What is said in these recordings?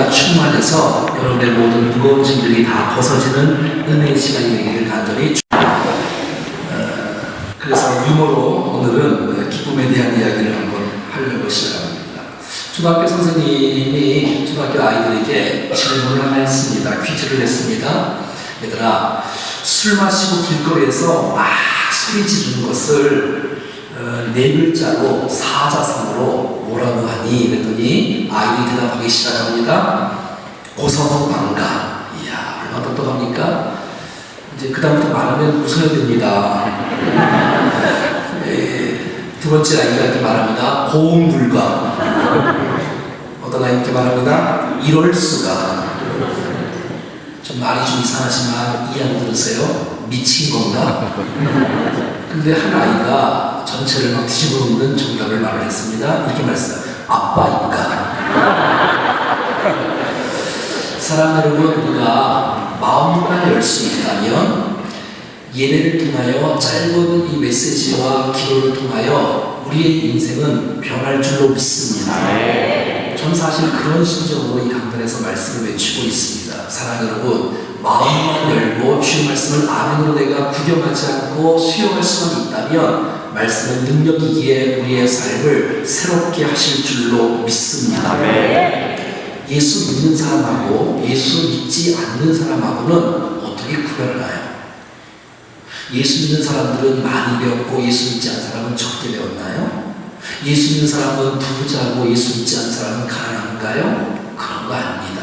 은혜가 충만해서 여러분의 모든 무거운 짐들이 다 벗어지는 은혜의 시간이 되기를 간절히 그래서 유머로 오늘은 기쁨에 대한 이야기를 한번 하려고 시작합니다. 초등학교 선생님이 초등학교 아이들에게 질문을 하나 했습니다. 퀴즈를 냈습니다. 얘들아, 술 마시고 길거리에서 막 소리 지르는 것을 네 글자로 사자성어로 뭐라고 하니? 그랬더니 아이들이 대답하기 시작합니다. 고성방가. 이야, 얼마나 똑똑합니까? 이제 그 다음부터 말하면 웃어야 됩니다. 두 번째 아이가 이렇게 말합니다. 고음불가. 어떤 아이 이렇게 말합니다. 이럴 수가. 좀 말이 좀 이상하지만 이해 안 들으세요? 미친 건가? 근데 한 아이가 전체를 막 뒤집어 놓는 정답을 말을 했습니다. 이렇게 말했어요. 아빠인가? 사랑하는 여러분, 우리가 마음만 열 수 있다면 예배를 통하여 짧은 이 메시지와 기도를 통하여 우리의 인생은 변할 줄로 믿습니다. 전 사실 그런 심정으로 이 강단에서 말씀을 외치고 있습니다. 사랑하는 여러분, 마음만 열고 주의 말씀을 아멘으로 내가 구경하지 않고 수용할 수만 있다면 말씀은 능력이기에 우리의 삶을 새롭게 하실 줄로 믿습니다. 예수 믿는 사람하고 예수 믿지 않는 사람하고는 어떻게 구별하나요? 예수 믿는 사람들은 많이 배웠고 예수 믿지 않는 사람은 적게 배웠나요? 예수 믿는 사람은 부자고 예수 믿지 않는 사람은 가난한가요? 그런 거 아닙니다.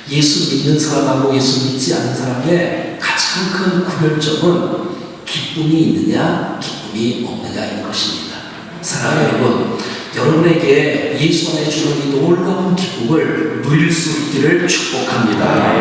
예수 믿는 사람하고 예수 믿지 않는 사람의 가장 큰 구별점은 기쁨이 있느냐, 기쁨이 없느냐인 것입니다. 사랑하는 여러분, 여러분에게 예수 안에 주는 이 놀라운 기쁨을 누릴 수 있기를 축복합니다.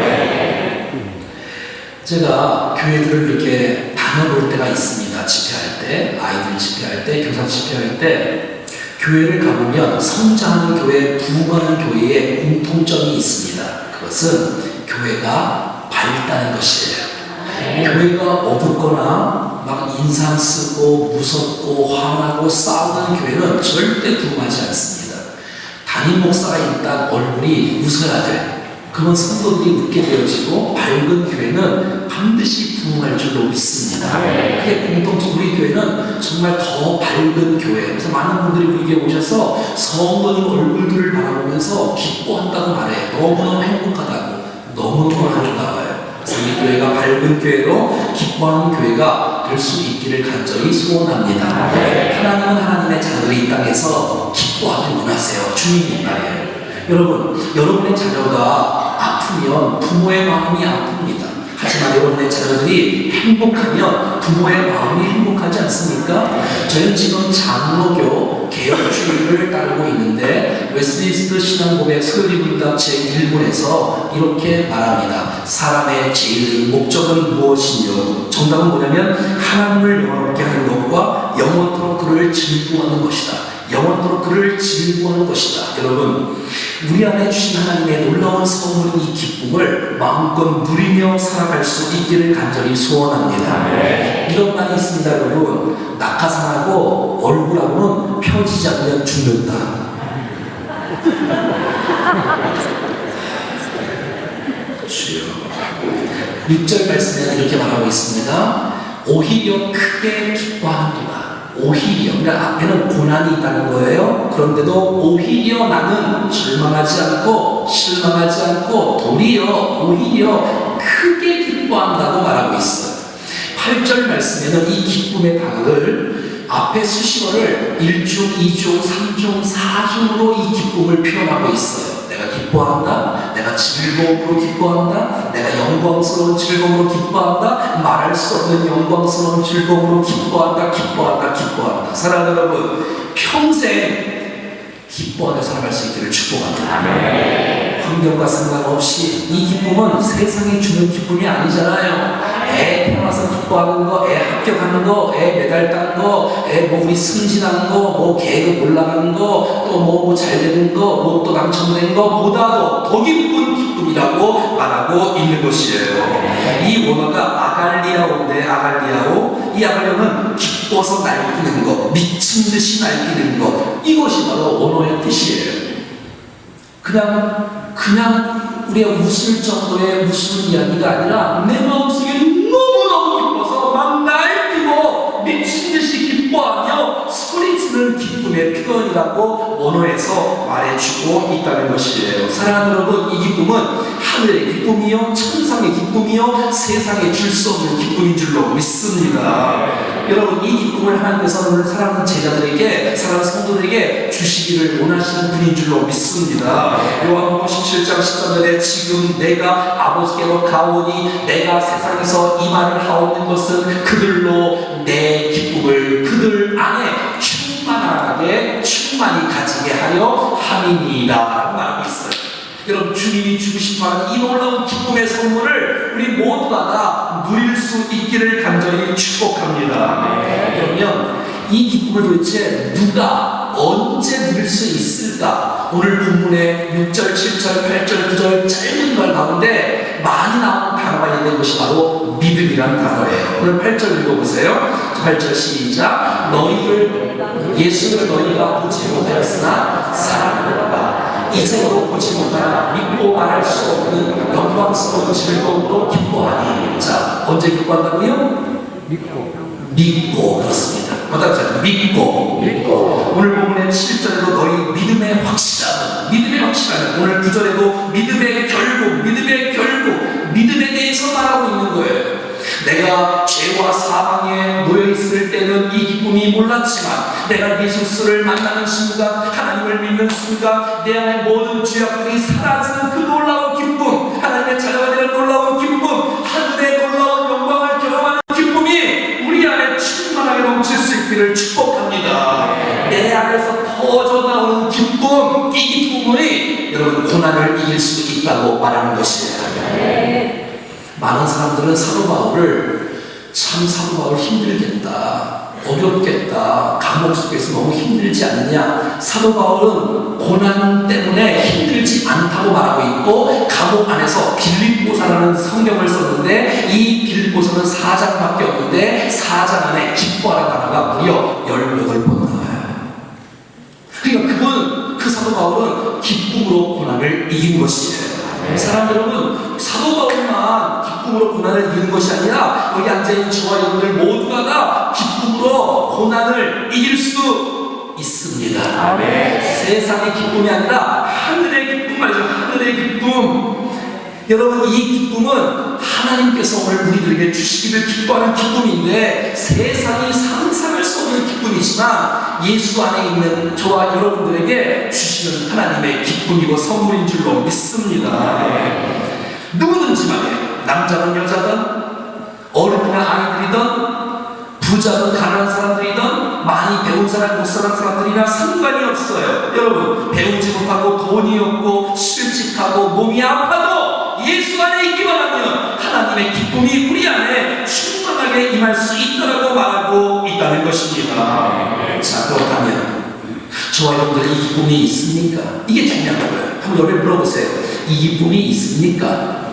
제가 교회들을 이렇게 다녀볼 때가 있습니다. 집회할 때, 아이들 집회할 때, 교사 집회할 때 교회를 가보면 성장하는 교회, 부흥하는 교회에 공통점이 있습니다. 그것은 교회가 밝다는 것이에요. 교회가 어둡거나 막 인상 쓰고 무섭고 화나고 싸우는 교회는 절대 부흥하지 않습니다. 담임 목사가 일단 얼굴이 웃어야 돼. 그런 성도들이 웃게 되어지고 밝은 교회는 반드시 부흥할 줄로 믿습니다. 그게 공통점, 우리 교회는 정말 더 밝은 교회. 그래서 많은 분들이 우리 교회 오셔서 성도들 얼굴들을 바라보면서 기뻐한다고 말해요. 너무너무 행복하다고, 너무너무 아름다워요. 그래서 우리 교회가 밝은 교회로 기뻐하는 교회가 될 수 있기를 간절히 소원합니다. 하나님은 하나님의 자녀들이 이 땅에서 기뻐하길 원하세요. 주님이 말이에요. 여러분, 여러분의 자녀가 아프면 부모의 마음이 아픕니다. 하지만 여러분의 자녀들이 행복하면 부모의 마음이 행복하지 않습니까? 저희는 지금 장로교 개혁주의를 따르고 있는데 웨스트민스터 신앙고백 소요리 문답 제1문에서 이렇게 말합니다. 사람의 제일 목적은 무엇이뇨? 정답은 뭐냐면 하나님을 영원롭게 하는 것과 영원토록 그를 즐거워하는 것이다. 영원토록 그를 즐거워하는 것이다. 여러분, 우리 안에 주신 하나님의 놀라운 선물인 이 기쁨을 마음껏 누리며 살아갈 수 있기를 간절히 소원합니다. 이런 말이 있습니다. 여러분, 낙하산하고 얼굴하고는 펴지지 않으면 죽는다. 주여. 6절 말씀에는 이렇게 말하고 있습니다. 오히려 크게 기뻐하는도다. 오히려, 그러니까 앞에는 고난이 있다는 거예요. 그런데도 오히려 나는 절망하지 않고 실망하지 않고 오히려 크게 기뻐한다고 말하고 있어요. 8절 말씀에는 이 기쁨의 단어를 앞에 수식어를 1중, 2중, 3중, 4중으로 이 기쁨을 표현하고 있어요. 내가 기뻐한다, 내가 즐거움으로 기뻐한다, 내가 영광스러운 즐거움으로 기뻐한다, 말할 수 없는 영광스러운 즐거움으로 기뻐한다. 사랑하는 여러분, 평생 기뻐하며 살아갈 수 있기를 축복합니다. 환경과 상관없이 이 기쁨은 세상이 주는 기쁨이 아니잖아요. 애 태어나서 기뻐하는 거, 애 합격하는 거, 애 메달 딴 거, 애 우리 승진한 거, 계급 올라가는 거, 또 잘 되는 거, 로또 당첨된 거 보다도 더 기쁜 기쁨이라고 말하고 있는 것이에요. 이 원어가 아갈리아오인데, 이 아갈리아는 기뻐서 날뛰는 것, 미친 듯이 날뛰는 것, 이것이 바로 원어의 뜻이에요. 그냥 그냥 우리가 웃을 정도의 무슨 이야기가 아니라 내 마음속에 너무너무 기뻐서 막 날뛰고 미친 듯이 기뻐하며 소리치는 기쁨의 표현이라고 원어에서 말해주고 있다는 것이에요. 사랑하는 여러분, 이 기쁨은 하늘의 기쁨이요, 천상의 기쁨이요, 세상에 줄 수 없는 기쁨인 줄로 믿습니다. 여러분, 이 기쁨을 하나님께서 오늘 사랑하는 제자들에게, 사랑하는 성도들에게 주시기를 원하시는 분인 줄로 믿습니다. 요한복음 17장 13절에 지금 내가 아버지께로 가오니 내가 세상에서 이 말을 하옵는 것은 그들로 내 기쁨을 그들 안에 충만히 가지게 하려 함이니이다 라고 말하고 있어요. 여러분, 주님이 주고 싶어하는 이 놀라운 기쁨의 선물을 우리 모두가 다 누릴 수 있기를 간절히 축복합니다. 그러면 이 기쁨을 도대체 누가 언제 누릴 수 있을까? 오늘 본문의 6절, 7절, 8절, 9절 짧은 말 가운데 많이 나오는 단어가 있는 것이 바로 믿음이라는 단어예요. 오늘 8절 읽어보세요. 8절 시작. 예수를 너희가 보지 못하였으나 사랑하노라. 이제도 보지 못하나 믿고 말할 수 없는 영광스러운 즐거움으로 기뻐하니. 자, 언제 기뻐한다고요? 믿고 그렇습니다. 믿고. 오늘 본문의 7절에도 너희 믿음의 확실함은 오늘 9절에도 믿음의 결국 믿음에 대해서 말하고 있는 거예요. 내가 죄와 사망에 놓여있을 때는 이 기쁨이 몰랐지만 내가 예수를 만나는 순간, 하나님을 믿는 순간 내 안에 모든 죄악들이 사라지는 그 놀라운 기쁨, 하나님의 자녀가 되는 놀라운 기쁨, 하늘의 놀라운 영광을 경험하는 기쁨이 우리 안에 충만하게 넘칠 수 있기를 축복합니다. 내 안에서 터져나오는 기쁨, 이 기쁨이 여러분 고난을 이길 수 있다고 말하는 것이에요. 많은 사람들은 사도 바울을 사도 바울 힘들겠다, 어렵겠다, 감옥 속에서 너무 힘들지 않느냐. 사도 바울은 고난 때문에 힘들지 않다고 말하고 있고, 감옥 안에서 빌립보서라는 성경을 썼는데 이 빌립보서는 4장밖에 없는데 4장 안에 기뻐하는 단어가 무려 18번 나와요. 그러니까 그 사도 바울은 기쁨으로 고난을 이긴 것이에요. 사랑 여러분, 사도 바울만 기쁨으로 고난을 이기는 것이 아니라 여기 앉아있는 저와 여러분들 모두가 다 기쁨으로 고난을 이길 수 있습니다. 아멘. 세상의 기쁨이 아니라 하늘의 기쁨 말이죠. 하늘의 기쁨. 여러분, 이 기쁨은 하나님께서 오늘 우리들에게 주시기를 기뻐하는 기쁨인데 세상이 상상할 수 없는 기쁨이지만 예수 안에 있는 저와 여러분들에게 주시는 하나님의 기쁨이고 선물인 줄로 믿습니다. 누구든지 말이에요. 남자든 여자든 어른이나 아이들이든 부자든 가난한 사람들이든 많이 배운 사람 못 사는 사람들이나 상관이 없어요. 여러분, 배우지 못하고 돈이 없고 실직하고 몸이 아파도 예수 안에 있기만 하면 하나님의 기쁨이 우리 안에 충만하게 임할 수 있다고 말하고 있다는 것입니다. 자, 그렇다면 저와 여러분들 이 기쁨이 있습니까? 이게 중요한 거예요. 한번 여러분 물어보세요. 이 기쁨이 있습니까?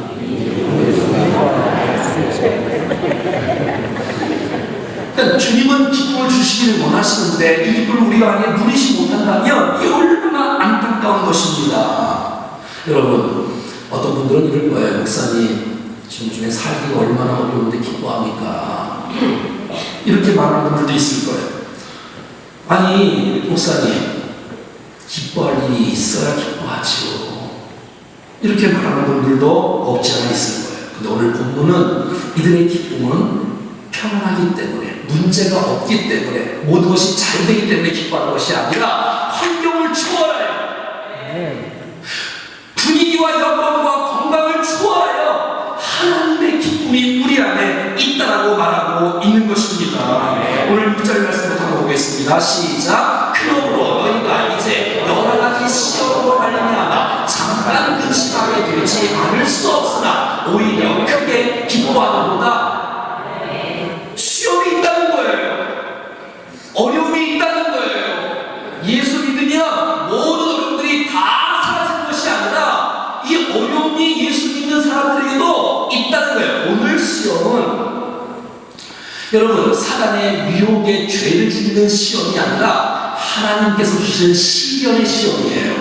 그러니까 주님은 기쁨을 주시기를 원하시는데 이 기쁨을 우리가 만약에 누리지 못한다면 이게 얼마나 안타까운 것입니다. 여러분, 어떤 분들은 이럴 거예요. 목사님, 지금 중에 살기가 얼마나 어려운데 기뻐합니까? 이렇게 말하는 분들도 있을 거예요. 아니, 목사님, 기뻐할 일이 있어야 기뻐하지요. 이렇게 말하는 분들도 없지 않아 있을 거예요. 근데 오늘 본문은 이들의 기쁨은 평안하기 때문에, 문제가 없기 때문에, 모든 것이 잘 되기 때문에 기뻐하는 것이 아니라 환경을 초월해요. 분위기와 영광과 건강을 초월하여 하나님의 기쁨이 우리 안에 있다라고 말하고 있는 것입니다. 오늘 6절 말씀부터 한번 보겠습니다. 시작. 그러므로 너희가 이제 여러 가지 시험으로 말미암아 잠깐 근심하게 되지 않을 수 없으나 오히려 크게 기뻐하는보다 시험이 있다는 거예요. 어려움이 있다는 거예요. 예수 믿으면 모든 어려움들이 다 사라지는 것이 아니라 이 어려움이 예수 믿는 사람들에게도 있다는 거예요. 오늘 시험은 여러분, 사단의 유혹의 죄를 짓는 시험이 아니라 하나님께서 주신 시련의 시험이에요.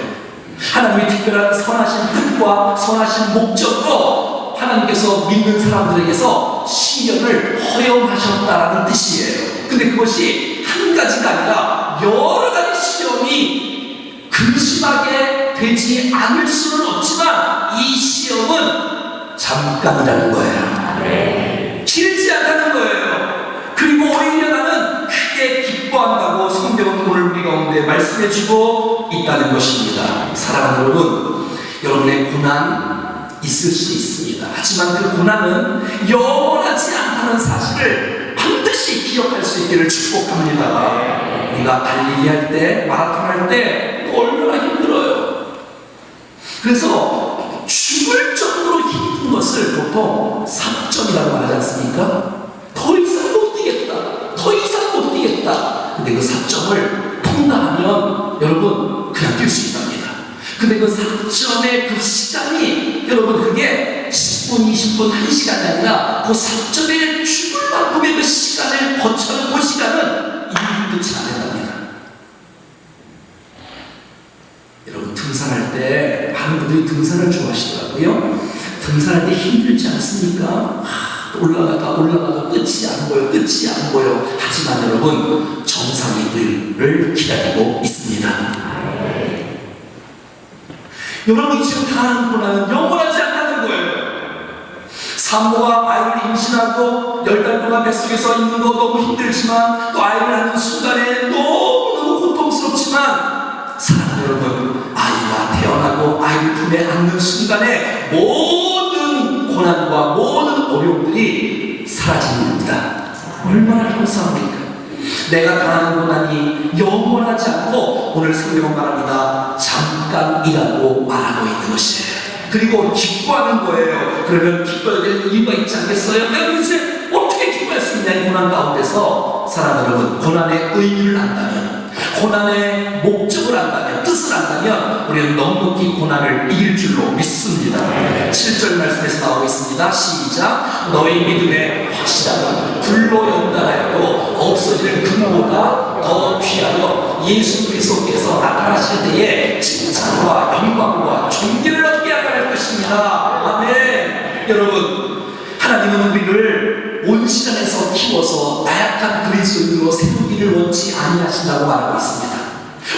하나님의 특별한 선하신 뜻과 선하신 목적으로 하나님께서 믿는 사람들에게서 시련을 허용하셨다라는 뜻이에요. 근데 그것이 한 가지가 아니라 여러 가지 시험이 근심하게 되지 않을 수는 없지만 이 시험은 잠깐이라는 거예요. 길지 않다는 거예요. 그리고 오히려 나는 크게 기뻐한다고 성경은 오늘 우리 가운데 말씀해주고 있다는 것입니다. 사랑하는 여러분, 여러분의 고난 있을 수 있습니다. 하지만 그 고난은 영원하지 않다는 사실을 반드시 기억할 수 있기를 축복합니다. 우리가 달리기 할 때, 마라톤 할 때 얼마나 힘들어요. 그래서 죽을 정도로 힘든 것을 보통 사점이라고 말하지 않습니까? 더 이상 못 뛰겠다. 더 이상 못 뛰겠다. 근데 그 사점을 통과하면 여러분 그냥 뛸 수 있답니다. 근데 그 사점의 그 시간이 여러분 그게 10분, 20분, 1시간이 아니라 그 사점에 죽을 만큼의 그 시간을 거쳐는 그 시간은 이미 끝이 안 된답니다. 여러분 등산할 때 많은 분들이 등산을 좋아하시더라고요. 등산할 때 힘들지 않습니까? 올라가다 끝이 안 보여, 끝이 안 보여. 하지만 여러분 정상의 길을 기다리고 있습니다. 여러분이 지금 당하는 고난은 영원하지 않다는 거예요. 산모가 아이를 임신하고 10달 동안 뱃속에서 있는 거 너무 힘들지만 또 아이를 낳는 순간에 너무너무 고통스럽지만 사랑하는 여러분, 아이가 태어나고 아이를 품에 안는 순간에 모든 고난과 모든 어려움들이 사라집니다. 얼마나 감사합니까? 내가 당하는 고난이 영원하지 않고 오늘 성경은 말합니다. 잠깐이라고 말하고 있는 것이에요. 그리고 기뻐하는 거예요. 그러면 기뻐야 될 이유가 있지 않겠어요? 내가 도대체 어떻게 기뻐할 수 있냐? 이 고난 가운데서 사랑하는 여러분, 고난의 의미를 안다면, 고난의 목적을 안다면, 뜻을 안다면 우리는 넉넉히 고난을 이길 줄로 믿습니다. 7절 말씀에서 나오고 있습니다. 시작. 너희 믿음의 확실함은 불로 연단하여도 없어지는 금보다 더 귀하여 예수 그리스도께서 나타나실 때에 칭찬과 영광과 존귀를 얻게 할 것입니다. 아멘. 여러분, 하나님은 우리를 온실 안에서 키워서 나약한 그리스도인으로 세우기를 원치 아니하신다고 말하고 있습니다.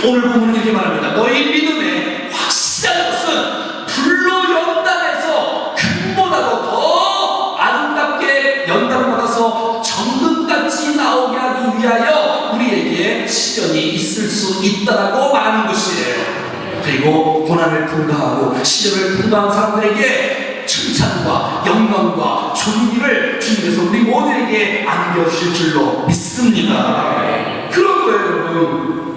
오늘 본문은 이렇게 말합니다. 너희 믿음의 확실한 것은 불로 연단해서 금보다도 더 아름답게 연단받아서 정금같이 나오게 하기 위하여 우리에게 시련이 있을 수 있다라고 말하는 것이에요. 그리고 고난을 통과하고 시련을 통과한 사람들에게 칭찬과 영광과 존귀를 주님께서 우리 모두에게 안겨주실 줄로 믿습니다. 그런 거예요,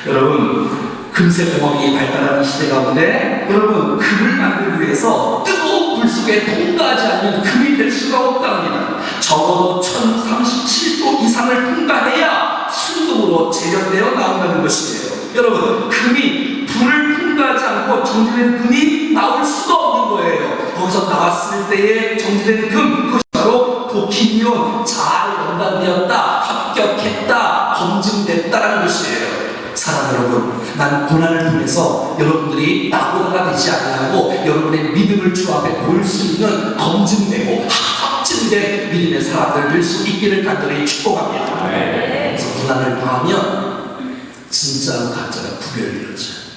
여러분. 금세공업이 발달하는 시대 가운데 여러분, 금을 만들기 위해서 뜨거운 불 속에 통과하지 않으면 금이 될 수가 없답니다. 적어도 1037도 이상을 통과해야 순금으로 재련되어 나온다는 것이에요. 여러분, 금이 불을 통과하지 않고 정제된 금이 나올 수가 없는 거예요. 거기서 나왔을 때의 정제된 금, 그것이 바로 도키니온, 잘 연단되었다, 합격했다, 검증됐다라는 것이에요. 사랑하는 여러분, 난 고난을 통해서 여러분들이 나보다가 되지 아니하고 여러분의 믿음을 주 앞에 보일 수 있는 검증되고 확증된 믿음의 사람들 될 수 있기를 간절히 축복합니다. 그래서 고난을 당하면 진짜로 가짜가 구별되어져요.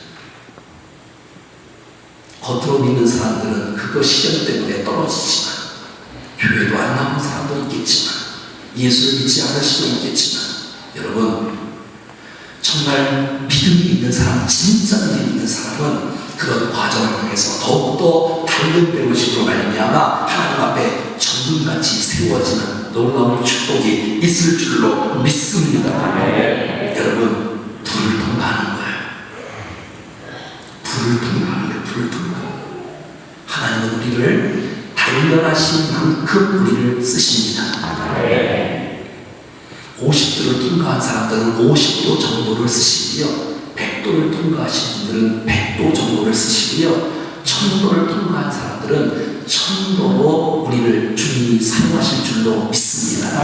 겉으로 믿는 사람들은 그거 시련 때문에 떨어지지만, 교회도 안 나오는 사람도 있겠지만, 예수를 믿지 않을 수도 있겠지만, 여러분, 정말 믿음이 있는 사람, 진짜 믿음이 있는 사람은 그런 과정을 통해서 더욱더 다른 배우심으로 말미암아 하나님 앞에 정금같이 세워지는 놀라운 축복이 있을 줄로 믿습니다. 여러분, 불을 통과하는 거예요. 불을 통과하는 거예요. 불을 통과. 하나님은 우리를 단련하신 만큼 우리를 쓰십니다. 50도를 통과한 사람들은 50도 정도를 쓰시고요, 100도를 통과하신 분들은 100도 정도를 쓰시고요, 1000도를 통과한 사람들은 1000도로 우리를 주님이 사용하실 줄로 믿습니다.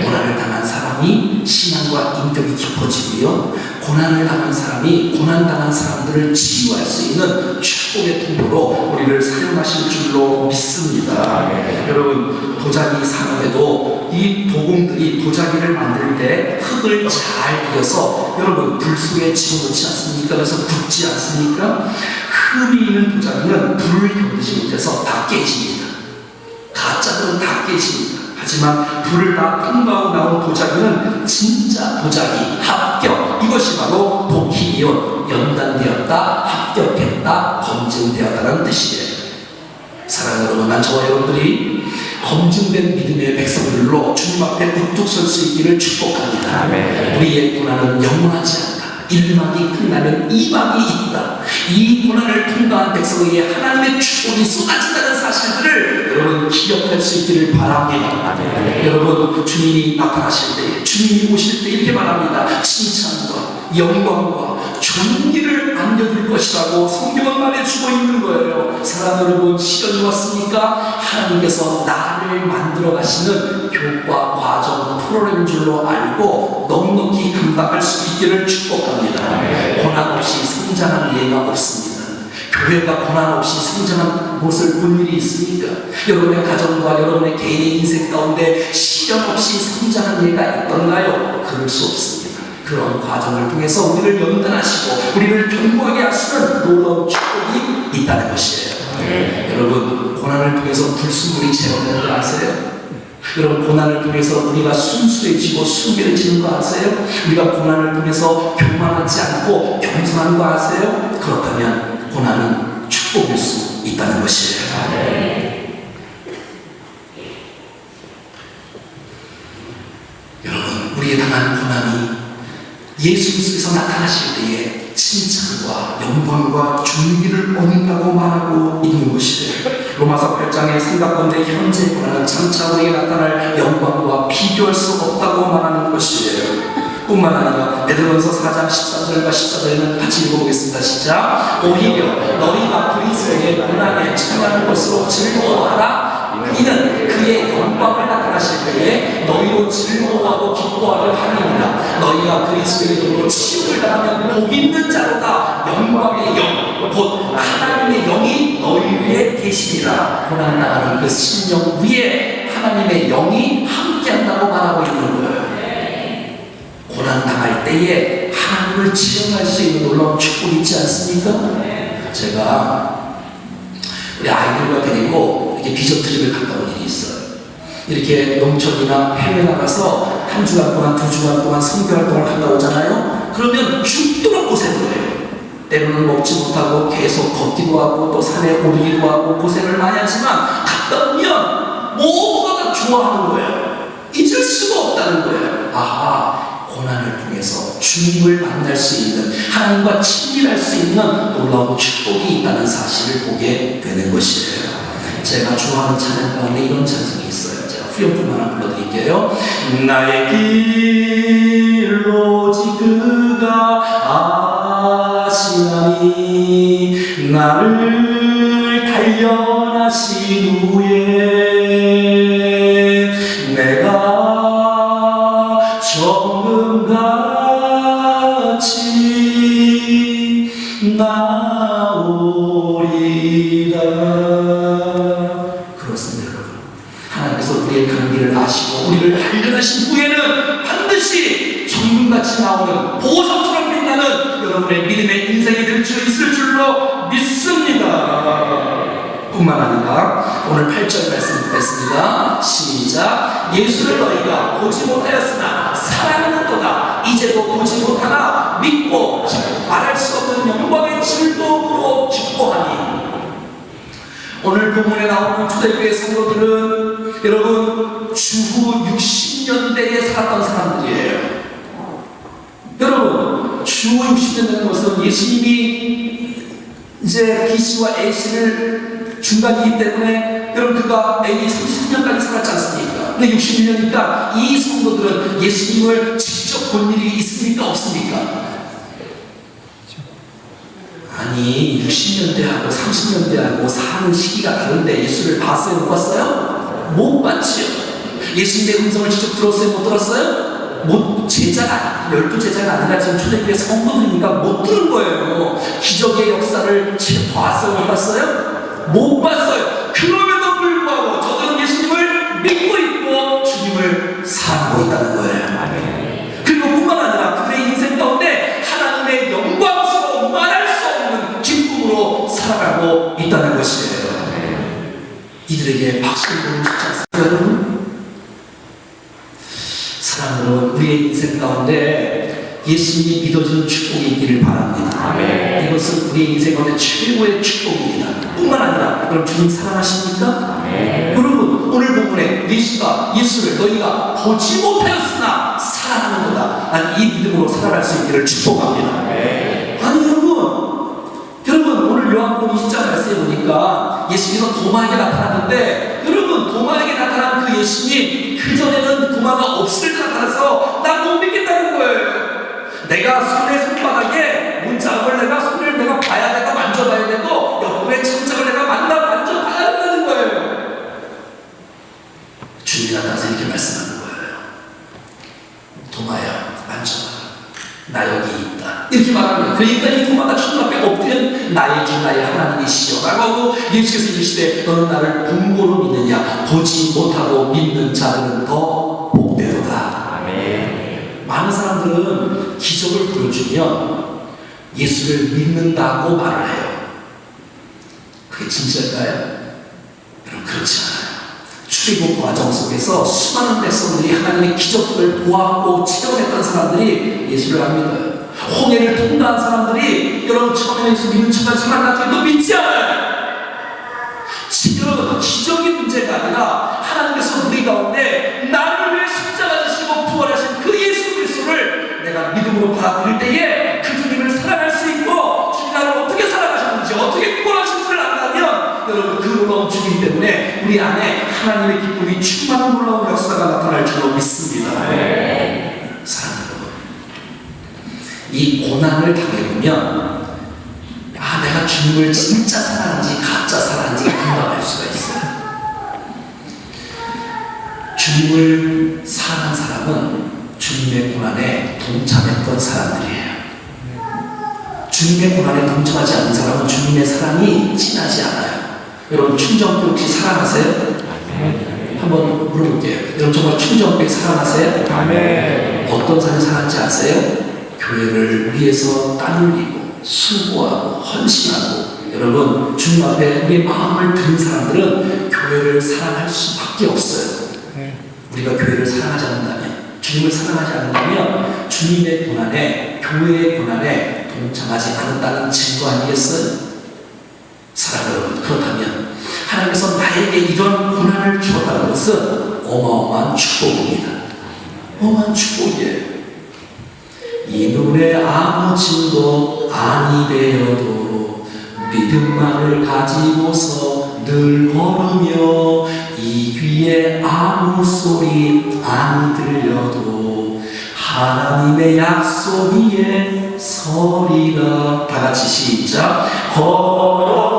고난을 당한 사람이 신앙과 인격이 깊어지고요. 고난을 당한 사람이 고난당한 사람들을 치유할 수 있는 축복의 통로로 우리를 사용하실 줄로 믿습니다. 여러분, 도자기 산업에도 이 도공들이 도자기를 만들 때 흙을 잘 이어서 여러분 불 속에 집어넣지 않습니까? 그래서 굳지 않습니까? 흠이 있는 도자기는 불을 견디지 못해서 다 깨집니다. 가짜들은 다 깨집니다. 하지만 불을 다 통과하고 나온 도자기는 진짜 도자기, 합격. 이것이 바로 도키이온, 연단되었다, 합격했다, 검증되었다는 뜻이에요. 사랑하는 여러분, 난 저와 여러분들이 검증된 믿음의 백성들로 주님 앞에 우뚝 설 수 있기를 축복합니다. 아멘. 우리의 고난은 영원하지 않다. 1막이 끝나면 2막이 있다. 이 고난을 통과한 백성에게 하나님의 축복이 쏟아진다는 사실들을 여러분 기억할 수 있기를 바랍니다. 여러분, 주님이 나타나실 때, 주님이 오실 때 이렇게 말합니다. 칭찬과 영광과 존귀를 안겨줄 것이라고 성경은 말해주고 있는 거예요. 사랑하는 여러분, 시련이 왔습니까? 하나님께서 나를 만들어 가시는 교과, 과정, 프로그램인 줄로 알고 넉넉히 감당할 수 있기를 축복합니다. 고난 없이 성장한 예가 없습니다. 교회가 고난 없이 성장한 모습을 본 일이 있습니까? 여러분의 가정과 여러분의 개인의 인생 가운데 시련 없이 성장한 예가 있던가요? 그럴 수 없습니다. 그런 과정을 통해서 우리를 연단하시고 우리를 견고하게 하시는 놀라운 축복이 있다는 것이에요. 여러분, 고난을 통해서 불순물이 제거되는 거 아세요? 여러분, 고난을 통해서 우리가 순수해지고 순결해지는 거 아세요? 우리가 고난을 통해서 교만하지 않고 겸손한 거 아세요? 그렇다면 고난은 축복일 수 있다는 것이에요. 여러분, 우리에 당한 고난이 예수 그리스도에서 나타나실 때에 칭찬과 영광과 존귀를 얻는다고 말하고 있는 것이에요. 로마서 8장의 생각건대 현재 고난은 장차 우리에게 나타날 영광과 비교할 수 없다고 말하는 것이에요. 뿐만 아니라 베드로전서 4장 13절과 14절에는 같이 읽어보겠습니다. 시작. 오히려 너희가 그리스도의 고난에 참여하는 것으로 즐거워하라. 이는 그의 영광을 나타나실 때에 너희로 즐거워하고 기뻐하려 함이니라. 너희가 그리스도의 이름으로 치욕을 당하면 복 있는 자로다. 영광의 영, 곧 하나님의 영이 너희 위에 계시니라. 고난 당하는 그 심령 위에 하나님의 영이 함께한다고 말하고 있는 거예요. 고난 당할 때에 하나님을 체험할 수 있는 놀라운 축복이 있지 않습니까? 제가 우리 아이들과 데리고 이렇게 비전 트립을 갔다 온 일이 있어요. 이렇게 농촌이나 해외 나가서 한 주간 동안, 2주간 동안 선교 활동을 갔다 오잖아요. 그러면 죽도록 고생을 해요. 때로는 먹지 못하고 계속 걷기도 하고 또 산에 오르기도 하고 고생을 많이 하지만 갔다 오면 모두가 다 좋아하는 거예요. 잊을 수가 없다는 거예요. 아하, 고난을 통해서 주님을 만날 수 있는, 하나님과 친밀할 수 있는 놀라운 축복이 있다는 사실을 보게 되는 것이에요. 제가 좋아하는 찬양 가운데 이런 찬송이 있어요. 제가 후렴구 하나 불러드릴게요. 나의 길로 오직 그가 아시나니 나를 단련하신 후에 내가 정금같이 나오리라. 그렇습니다, 여러분. 하나님께서 우리의 그런 길을 아시고 우리를 단련하신 후에는 반드시 정금같이 나오는 보석처럼 빛나는 여러분의 믿음의 인생이 될 수 있을 줄로 믿습니다. 뿐만 아니라 오늘 8절 말씀 읽겠습니다. 시작. 예수를 너희가 보지 못하였으나 사랑하는도다. 이제도 보지 못하나 믿고 말할 수 없는 영광의 즐거움으로 기뻐하니. 오늘 본문에 나오는 초대교회 성도들은 여러분 주후 60년대에 살았던 사람들이에요. 여러분, 주후 60년대는 것은 예수님이 이제 BC와 AC를 중간이기 때문에 여러분 그가 AD 33년까지 살았지 않습니까? 근데 61년이니까 이 성도들은 예수님을 직접 본 일이 있습니까? 없습니까? 아니, 60년대하고 30년대하고 사는 시기가 다른데 예수를 봤어요? 못 봤어요? 못 봤지요. 예수님의 음성을 직접 들었어요? 못 들었어요? 제자가 12제자가 아니라 지금 초대교회 성도들이니까 못 들은 거예요. 기적의 역사를 봤어요? 못 봤어요? 못 봤어요. 그럼에도 불구하고 저들은 예수님을 믿고 있고 주님을 사랑하고 있다는 거예요. 그리고 뿐만 아니라 그들의 인생 가운데 하나님의 영광스러운 말할 수 없는 기쁨으로 살아가고 있다는 것이에요. 이들에게 박수를 보내고 싶지 않습니까, 여러분? 사랑으로 우리의 인생 가운데 예수님이 믿어주는 축복이 있기를 바랍니다. 아멘. 이것은 우리의 인생 가운데 최고의 축복입니다. 뿐만 아니라 여러분 주님 사랑하십니까? 아멘. 여러분 오늘 본문에 예수를 너희가 보지 못하였으나 사랑하는도다. 아니 이 믿음으로 살아갈 수 있기를 축복합니다. 아멘. 아니 여러분 오늘 요한복음 20장 말씀해 보니까 예수님께서 도마에게 나타났는데 여러분 도마에게 나타난 그 예수님 그전에는 도마가 없을 때 나타나서 나 못 믿겠다는 거예요. 내가 손에 손바닥에 문짝을 내가 봐야 되고 만져봐야 되고 옆구리에 천장을 내가 만져봐야 된다는 거예요. 주님이 나타나서 이렇게 말씀하는 거예요. 도마야 만져봐. 나 여기 있다. 이렇게 말합니다. 그러니까 이 도마가 주님 앞에 엎드린 나의 주 나의 하나님이시여 라고 하고 예수께서 이르시되 너는 나를 분고로 믿느냐 보지 못하고 믿는 자들은 더 복되도다. 아멘. 많은 사람들은 기적을 보여주면 예수를 믿는다고 말을 해요. 그게 진짜일까요? 여러분 그렇지 않아요. 출애굽 과정 속에서 수많은 백성들이 하나님의 기적들을 보았고 체험했던 사람들이 예수를 안 믿어요. 홍해를 통과한 사람들이 여러분 처음에는 예수 믿는 척하지만 나중에 또 믿지 않아요. 지금 기적이 문제가 아니라 하나님께서 우리 가운데 나를 위해 십자가 지시고 부활하신 그 예수 그리스도를 내가 믿음으로 받아들일 때에 그 주님을 사랑할 수 있고 주님 나를 어떻게 사랑하셨는지 어떻게 구원하신지를 안다면 여러분 그 놀라운 주님 때문에 우리 안에 하나님의 기쁨이 충만한 놀라운 역사가 나타날 줄로 믿습니다. 네. 사랑하는 여러분 이 고난을 당해보면 내가 주님을 진짜 사랑하는지 가짜 사랑하는지 금방 알 수가 있어요. 주님을 사랑한 사람은 주님의 고난에 동참했던 사람들이에요. 주님의 고난에 동참하지 않는 사람은 주님의 사랑이 진하지 않아요. 여러분 충정교 혹시 사랑하세요? 한번 물어볼게요. 여러분 정말 충정교 사랑하세요? 아멘. 어떤 사람이 사랑하지 아세요? 교회를 위해서 땀 흘리고 수고하고 헌신하고 여러분 주님 앞에 우리의 마음을 드는 사람들은 교회를 사랑할 수밖에 없어요. 우리가 교회를 사랑하지 않는다면 주님을 사랑하지 않는다면 주님의 고난에 교회의 고난에 동참하지 않는다는 증거 아니겠어요? 사랑하는 여러분 그렇다면 하나님께서 나에게 이런 고난을 주었다는 것은 어마어마한 축복입니다. 어마어마한 축복이에요. 이 눈에 아무 증거 아니 되어도 믿음만을 가지고서 늘 걸으며 이 귀에 아무 소리 안 들려도 하나님의 약속 위에 서리라. 다 같이 시작. 걸어가세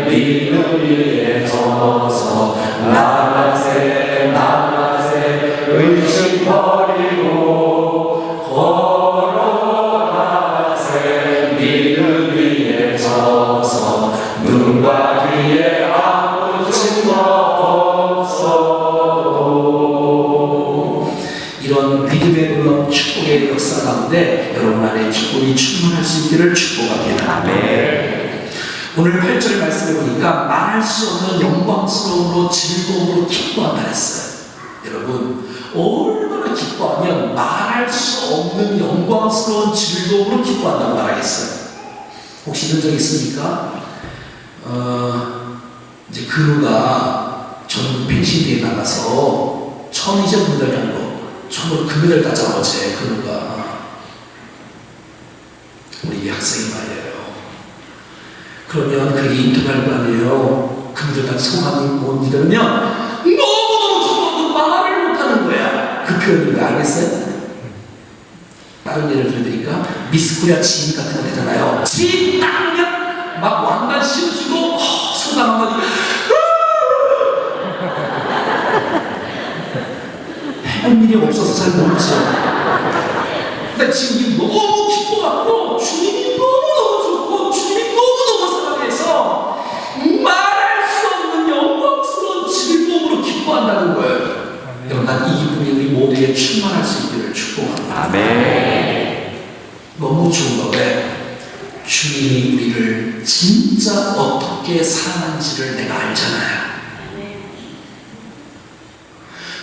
믿음 위에 서서 나가세 의심 버리고 눈과 귀에 아무 증거 없어도 이런 믿음의 놀라운 축복의 역사 가운데 여러분 안에 축복이 충만할 수 있기를 축복합니다. 네. 오늘 8절 말씀해 보니까 말할 수 없는 영광스러움으로 즐거움으로 기뻐한다 했어요. 여러분 얼마나 기뻐하면 말할 수 없는 영광스러운 즐거움으로 기뻐한다고 말하겠어요. 혹시 이런 적 있습니까? 이제 근우가 전국 펜싱대에 나가서 처음 이제 금메달 딴 거, 처음으로 금메달 따자 어제 근우가 우리 학생이 말이에요. 그러면 그게 인터뷰할 거 아니에요. 금메달 딴 소감이 뭔지 그러면 너무너무 좋아도 말을 못하는 거야. 그 표현인가 알겠어요? 다른 예를 들어드릴까? 미스코리아 지인 같은 거 되잖아요. 지인 딱 막 왕관 씌워주고 소감 한마디 할 일이 없어서 잘 모르죠. 근데 지금 너무 기뻐갖고 주님이 너무너무 좋고 주님이 너무너무 사랑해서 말할 수 없는 영광스러운 즐거움으로 기뻐한다는 거예요. 여러분, 난 이 기쁨이 우리 모두에 충만할 수 있기를 축복합니다. 아멘. 너무 좋은 거. 왜? 주님이 우리를 진짜 어떻게 사랑하는지를 내가 알잖아요.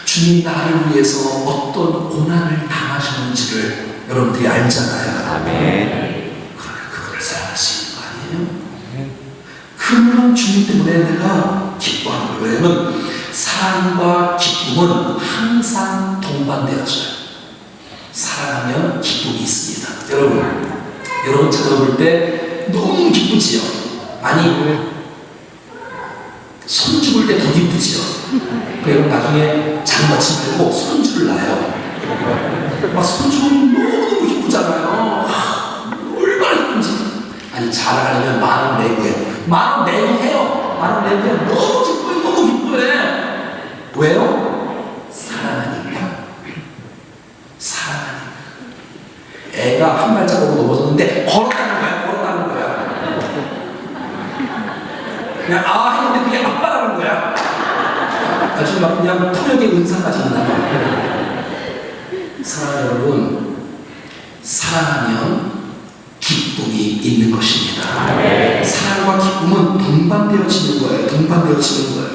주님이 나를 위해서 어떤 고난을 당하셨는지를 여러분들이 알잖아요. 아멘. 그러면 그거를 사랑할 수 있는 거 아니에요? 그런 주님 때문에 내가 기뻐하는 거예요. 왜냐면 사랑과 기쁨은 항상 동반되어져요. 사랑하면 기쁨이 있습니다. 여러분 찾아볼 때 너무 기쁘지요? 아니, 손 죽을 때 더 기쁘지요? 여러분 나중에 장마치 말고 손주를 낳아요. 막 손주면 너무 기쁘잖아요. 얼마나 기쁜지. 아니, 자라가려면 10,000원 내고 해요. 10,000원 내고 해요. 10,000원 내고 해요. 너무 기뻐해, 너무 기뻐해. 왜요? 사랑하니까. 사랑하니까. 애가 한 발자국 넘어졌는데 걸었다는 거야, 걸었다는 거야. 그냥 했는데 그게 아빠라는 거야. 아주 막 그냥 폭력의 은사까지 있나 봐. 사랑하는 여러분, 사랑하면 기쁨이 있는 것입니다. 사랑과 기쁨은 동반되어지는 거예요. 동반되어지는 거예요.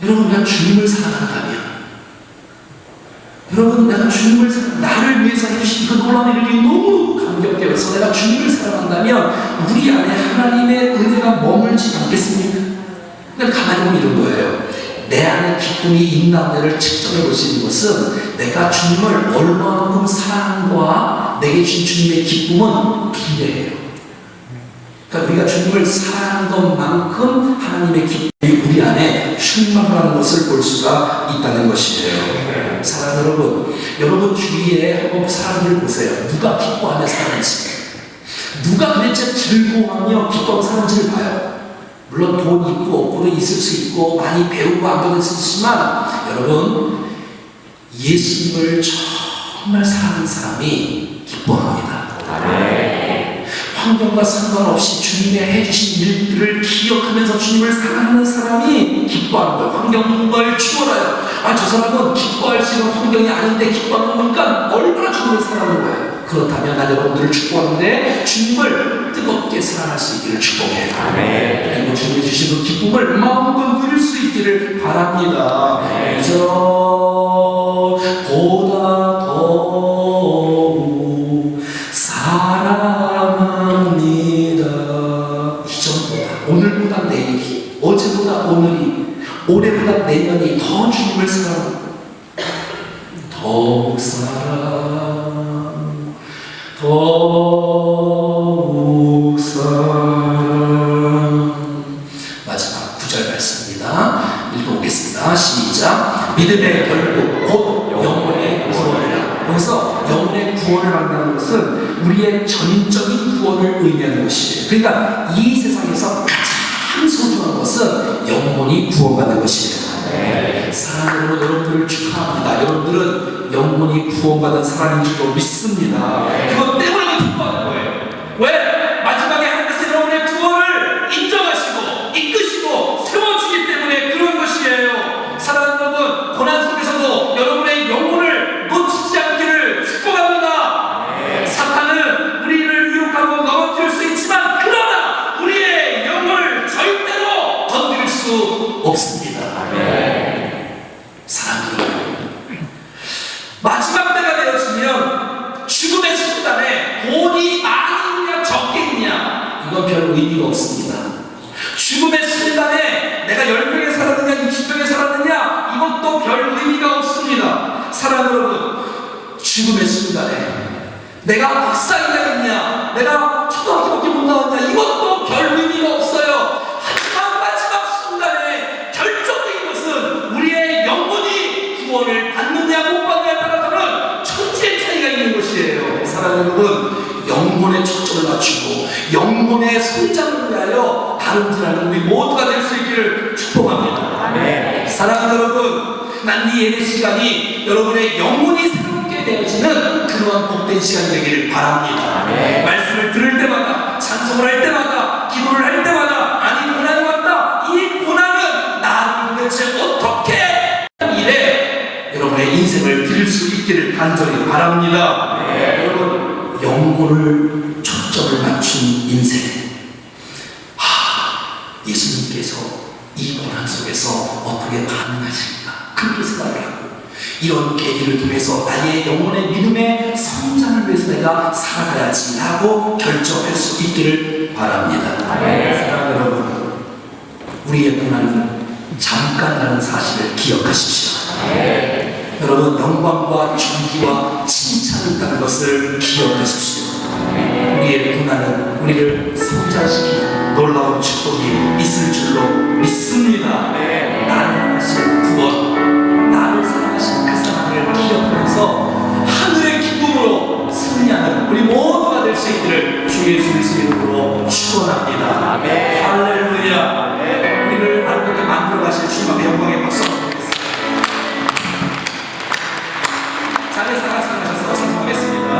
여러분, 내가 주님을 사랑한다면, 여러분, 내가 주님을 나를 위해서 해주신 그 놀라운 일이 너무 감격되어서 내가 주님을 사랑한다면 우리 안에 하나님의 은혜가 머물지 않겠습니까? 그냥 가만히 보면 이런 거예요. 내 안에 기쁨이 있나 없나를 측정해 볼 수 있는 것은 내가 주님을 얼마만큼 사랑과 내게 주신 주님의 기쁨은 비례해요. 그러니까 우리가 주님을 사랑하는 것만큼 하나님의 기쁨이 우리 안에 충만하는 것을 볼 수가 있다는 것이에요. 사랑하는 여러분, 여러분 주위에 한번 사람들을 보세요. 누가 기뻐하며 사는지, 누가 도대체 즐거워하며 기뻐하며 사는지를 봐요. 물론 돈이 있고 없고는 있을 수 있고 많이 배우고 안 배우는 수 있지만, 여러분, 예수님을 정말 사랑하는 사람이 기뻐합니다. 환경과 상관없이 주님이 해주신 일들을 기억하면서 주님을 사랑하는 사람이 기뻐하는 거예요. 환경을 추월하여, 저 사람은 기뻐할 수 있는 환경이 아닌데 기뻐하는 거니까 얼마나 주님을 사랑하는 거예요. 그렇다면 난 여러분들을 축복하는데 주님을 뜨겁게 사랑할 수 있기를 축복해요. 그리고 주님이 주신 그 기쁨을 마음껏 누릴 수 있기를 바랍니다. 이전보다 더욱 사랑합니다. 이전보다, 오늘보다 내일이, 어제보다 오늘이, 올해보다 내년이 더 주님을 사랑합니다. 더욱 사랑, 더욱 사랑. 마지막 9절 말씀입니다. 읽어보겠습니다. 시작. 믿음의 결국 곧 영혼의 구원이라. 여기서 영혼의 구원을 말하는 것은 우리의 전적인 구원을 의미하는 것이에요. 그러니까 이 세상에서 가장 소중한 것은 영혼이 구원받는 것이에요. 사랑으로 여러분들을 축하합니다. 여러분들은 영혼이 구원받은 사람인 줄로 믿습니다. 그것 때문에 기뻐하는 거예요. 왜? 마지막에 하나님께서 여러분의 구원을 인정하시고 이끄시고 세워주기 때문에 그런 것이에요. 사랑하는 여러분, 고난 속에서도 여러분의 영혼을 놓치지 않기를 축복합니다. 사탄은 우리를 유혹하고 넘어뜨릴 수 있지만, 그러나 우리의 영혼을 절대로 건드릴 수 없습니다. 사랑하는 마지막 때가 되었으면 죽음의 순간에 돈이 많이 있냐 적게 있냐 이건 별 의미가 없습니다. 죽음의 순간에 내가 10병에 살았느냐 60병에 살았느냐 이것도 별 의미가 없습니다. 사랑하는 여러분, 죽음의 순간에 내가 박사학위 나갔냐 내가 초등학교밖에 못 나왔냐 이것도 별 의미가 없어요. 하지만 마지막 순간에 결정적인 것은 우리의 영혼이 구원을 받느냐 못 받느냐에 따라서는 천지의 차이가 있는 것이에요. 사랑하는 여러분, 영혼의 초점을 맞추고 영혼의 성장을 위하여 다른 짓 하는 우리 모두가 될 수 있기를 축복합니다. 사랑하는 여러분, 난리 예배 시간이 여러분의 영혼이 새롭게 되어지는 그러한 복된 시간 되기를 바랍니다. 말씀을 들을 때마다, 찬송을 할 때마다, 기도를 할 때마다, 아니 고난이 왔다, 이 고난은 나를 도대체 어떻게 일에 여러분의 인생을 드릴 수 있기를 간절히 바랍니다. 여러분, 영혼을 초점을 맞춘 인생, 예수님께서 이 고난 속에서 어떻게 반응하실까 그렇게 생각을 하고, 이런 계기를 통해서 나의 영혼의 믿음의 성장을 위해서 내가 살아가야지 라고 결정할 수 있기를 바랍니다. 사랑하는 여러분, 우리의 고난은 잠깐이라는 사실을 기억하십시오. 여러분, 영광과 존귀와 칭찬이 있다는 것을 기억하십시오. 우리의 고난은 우리를 성장시키는 놀라운 축복이 있을 줄로 믿습니다. 나를 사랑하신 구원, 나를 사랑하신 그 사랑을 기억하면서 하늘의 기쁨으로 승리하는 우리 모두가 될 수 있기를 주 예수 그리스도의 이름으로 축원합니다. 할렐루야. 우리를 아름답게 만들어 가실 주님 앞에 영광의 박수 한번 드리겠습니다. 자리에 사랑하셔서 찬송하겠습니다.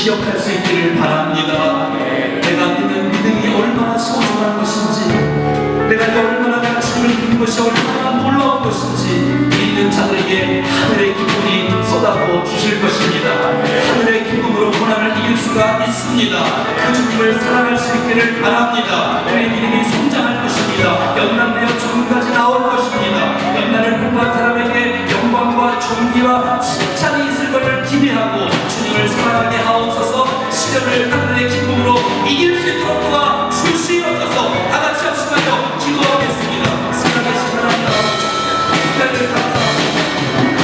기억할 수 있기를 바랍니다. 내가 믿는 믿음이 얼마나 소중한 것인지, 내가 얼마나 주님을 믿는 것이 얼마나 놀라운 것인지 믿는 자들에게 하늘의 기쁨이 쏟아부어 주실 것입니다. 하늘의 기쁨으로 고난을 이길 수가 있습니다. 그 주님을 사랑할 수 있기를 바랍니다. 우리 믿음이 성장할 것입니다. 연단되어 죽음까지 나올 것입니다. 연단을 공부한 사람에게 영광과 존귀와 칭찬이 있을 것을 기대하고 주님을 사랑하게 하옵소서. 시련을 하늘의 기쁨으로 이길 수 있도록 도와 주시옵소서. 다 같이 합심하여 기도하겠습니다. 살아계신 하나님 아버지, 은혜를 감사합니다.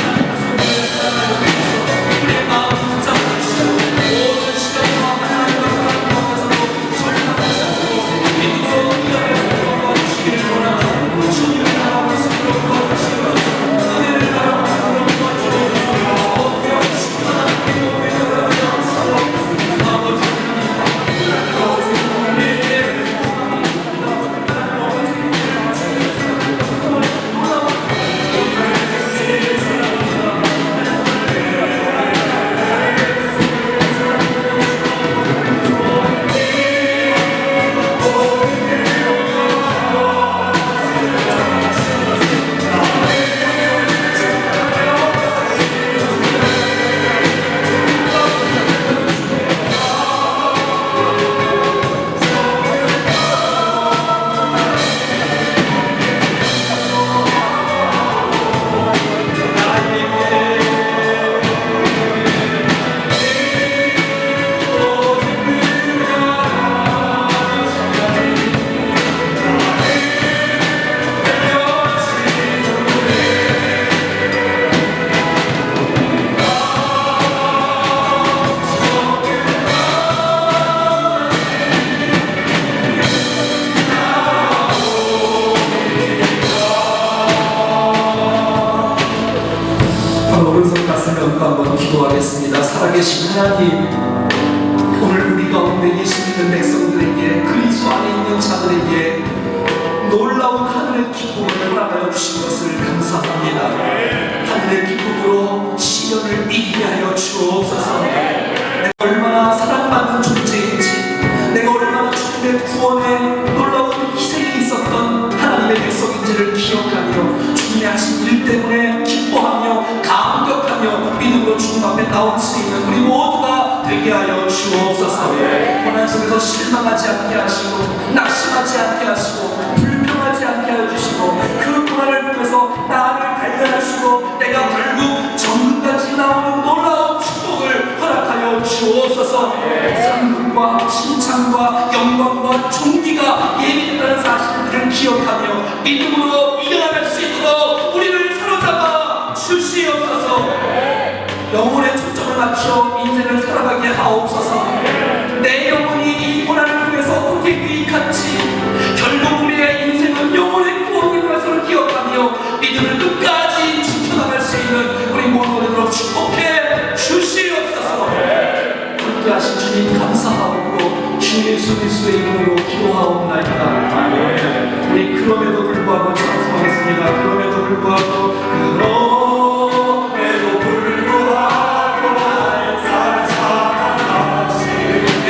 기도하겠습니다. 살아계신 하나님, 오늘 우리 가운데 예수 믿는 백성들에게, 그리스도 안에 있는 자들에게 놀라운 하늘의 기쁨을 허락하여 주신 것을 감사합니다. 하늘의 기쁨으로 시련을 이기게 하여 주옵소서. 내가 얼마나 사랑받는 존재인지, 내가 얼마나 주님의 구원에 놀라운 희생이 있었던 하나님의 백성인지를 기억하며 주님의 하신 일 때문에 기뻐하며 감격하며 믿음으로 주님 앞에 나올 수 있는 우리 모두가 되게 하여 주옵소서. 고난 속에서 실망하지 않게 하시고, 낙심하지 않게 하시고, 불평하지 않게 하여 주시고, 그 고난을 통해서 나를 발견하시고 내가 결국 정금같이 나오는 놀라운 축복을 허락하여 주옵소서. 상급과 칭찬과 영광과 존귀가 예비된다는 사실들을 기억하며 믿음으로 이겨나갈 수 있도록 우리를 사로잡아 주시옵소서. 영혼의 초점을 맞춰 인생을 살아가게 하옵소서. 내 영혼이 이 고난을 통해서 어떻게 유익한지, 결국 우리의 인생은 영혼의 구원인 것을 기억하며 믿음을 끝까지 지켜나갈 수 있는 우리 모두들로 축복해 주시옵소서. 함께하신 주님 감사하고 주 예수 그리스도의 이름으로 기도하옵나이다. 우리 그럼에도 불구하고 찬송하겠습니다. 그럼에도 불구하고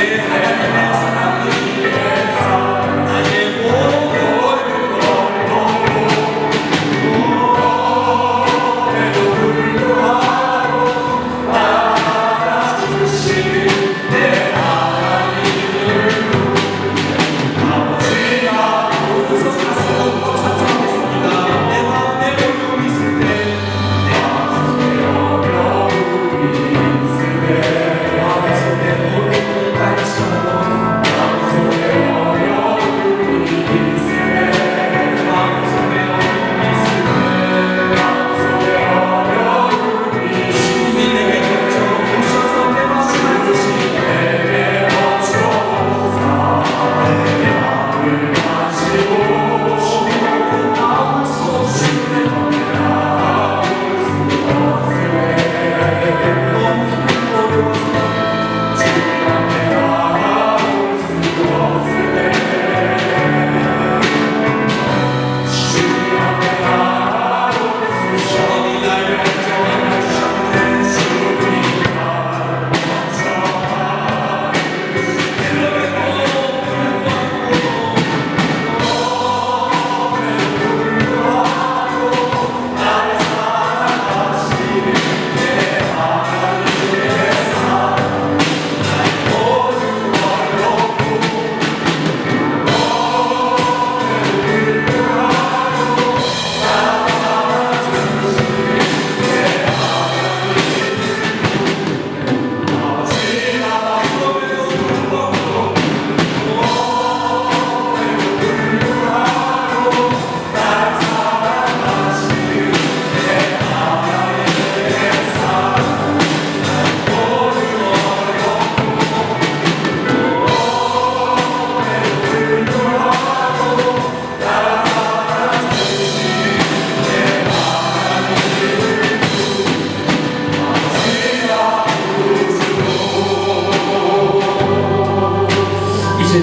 내 하나님의 사랑이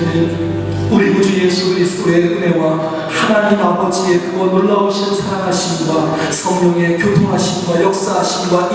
나의 우리 구주 예수 그리스도의 은혜와 하나님 아버지의 그거 놀라우신 사랑하심과 성령의 교통하심과 역사하심과